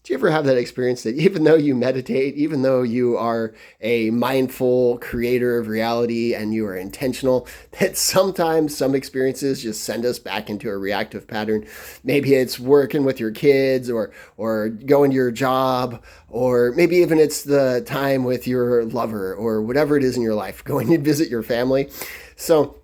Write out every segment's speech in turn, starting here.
Do you ever have that experience that even though you meditate, even though you are a mindful creator of reality and you are intentional, that sometimes some experiences just send us back into a reactive pattern? Maybe it's working with your kids or going to your job, or maybe even it's the time with your lover or whatever it is in your life, going to visit your family. So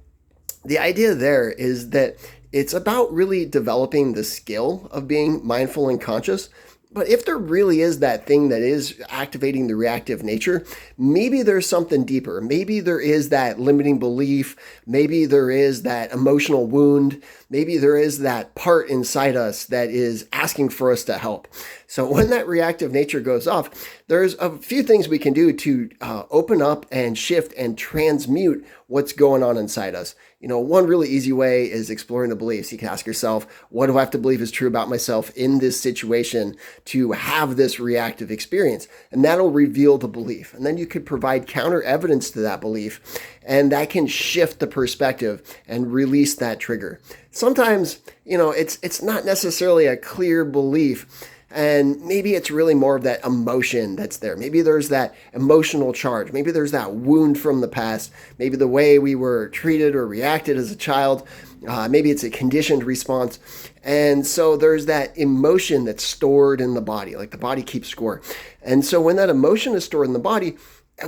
the idea there is that it's about really developing the skill of being mindful and conscious. But if there really is that thing that is activating the reactive nature, maybe there's something deeper. Maybe there is that limiting belief. Maybe there is that emotional wound. Maybe there is that part inside us that is asking for us to help. So when that reactive nature goes off, there's a few things we can do to open up and shift and transmute what's going on inside us. One really easy way is exploring the beliefs. You can ask yourself, what do I have to believe is true about myself in this situation to have this reactive experience? And that'll reveal the belief. And then you could provide counter evidence to that belief, and that can shift the perspective and release that trigger. Sometimes, it's not necessarily a clear belief. And maybe it's really more of that emotion that's there. Maybe there's that emotional charge. Maybe there's that wound from the past. Maybe the way we were treated or reacted as a child. Maybe it's a conditioned response. And so there's that emotion that's stored in the body, like the body keeps score. And so when that emotion is stored in the body,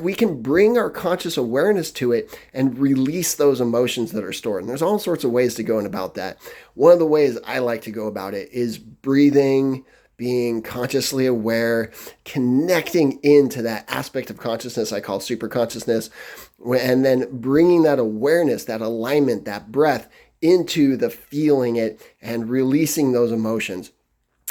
we can bring our conscious awareness to it and release those emotions that are stored. And there's all sorts of ways to go about that. One of the ways I like to go about it is breathing, being consciously aware, connecting into that aspect of consciousness I call super consciousness, and then bringing that awareness, that alignment, that breath into the feeling it and releasing those emotions.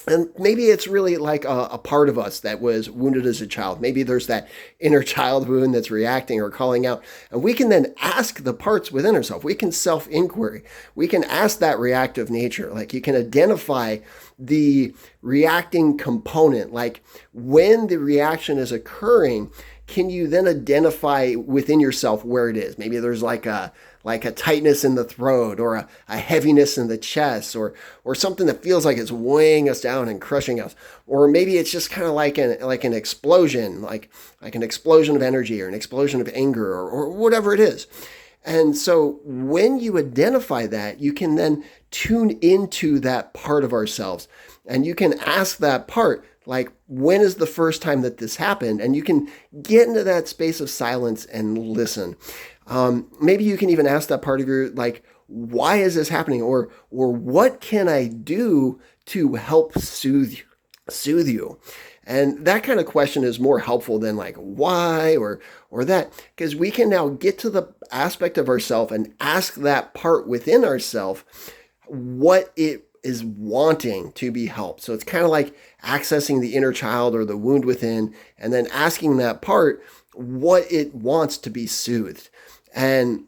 And maybe it's really like a part of us that was wounded as a child. Maybe there's that inner child wound that's reacting or calling out. And we can then ask the parts within ourselves. We can self-inquiry. We can ask that reactive nature. Like you can identify the reacting component. Like when the reaction is occurring, can you then identify within yourself where it is? Maybe there's like a tightness in the throat or a heaviness in the chest or something that feels like it's weighing us down and crushing us. Or maybe it's just kind of like an explosion, like an explosion of energy or an explosion of anger or whatever it is. And so when you identify that, you can then tune into that part of ourselves and you can ask that part, like, when is the first time that this happened? And you can get into that space of silence and listen. Maybe you can even ask that part of your, like, why is this happening? Or what can I do to help soothe you? And that kind of question is more helpful than like why or that, because we can now get to the aspect of ourself and ask that part within ourself what it is wanting to be helped. So it's kind of like accessing the inner child or the wound within, and then asking that part what it wants to be soothed. And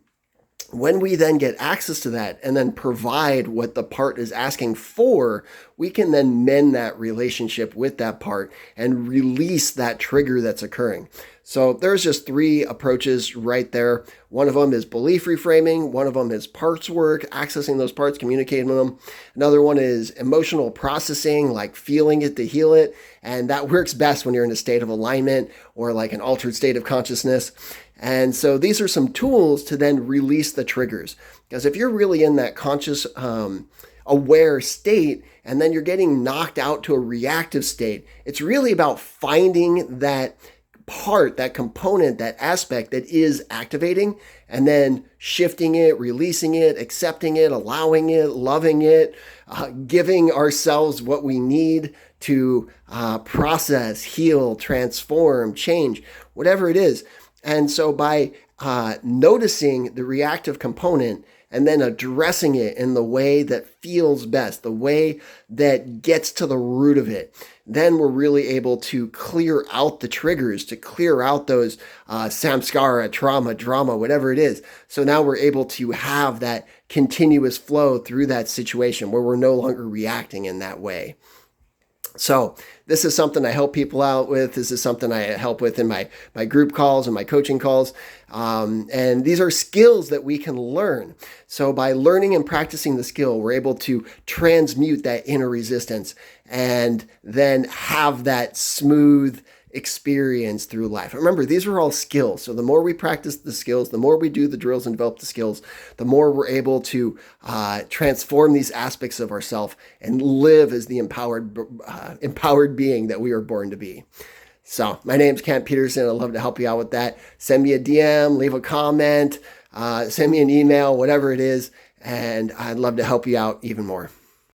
when we then get access to that and then provide what the part is asking for, we can then mend that relationship with that part and release that trigger that's occurring. So there's just 3 approaches right there. One of them is belief reframing. One of them is parts work, accessing those parts, communicating with them. Another one is emotional processing, like feeling it to heal it. And that works best when you're in a state of alignment or like an altered state of consciousness. And so these are some tools to then release the triggers. Because if you're really in that conscious, aware state, and then you're getting knocked out to a reactive state, it's really about finding that part, that component, that aspect that is activating, and then shifting it, releasing it, accepting it, allowing it, loving it, giving ourselves what we need to process, heal, transform, change, whatever it is. And so by noticing the reactive component and then addressing it in the way that feels best, the way that gets to the root of it, then we're really able to clear out the triggers, to clear out those samskara, trauma, drama, whatever it is. So now we're able to have that continuous flow through that situation where we're no longer reacting in that way. So this is something I help people out with. This is something I help with in my group calls and my coaching calls. And these are skills that we can learn. So by learning and practicing the skill, we're able to transmute that inner resistance and then have that smooth experience through life. Remember, these are all skills. So the more we practice the skills, the more we do the drills and develop the skills, the more we're able to transform these aspects of ourselves and live as the empowered being that we were born to be. So my name's Kent Peterson. I'd love to help you out with that. Send me a DM, leave a comment, send me an email, whatever it is, and I'd love to help you out even more.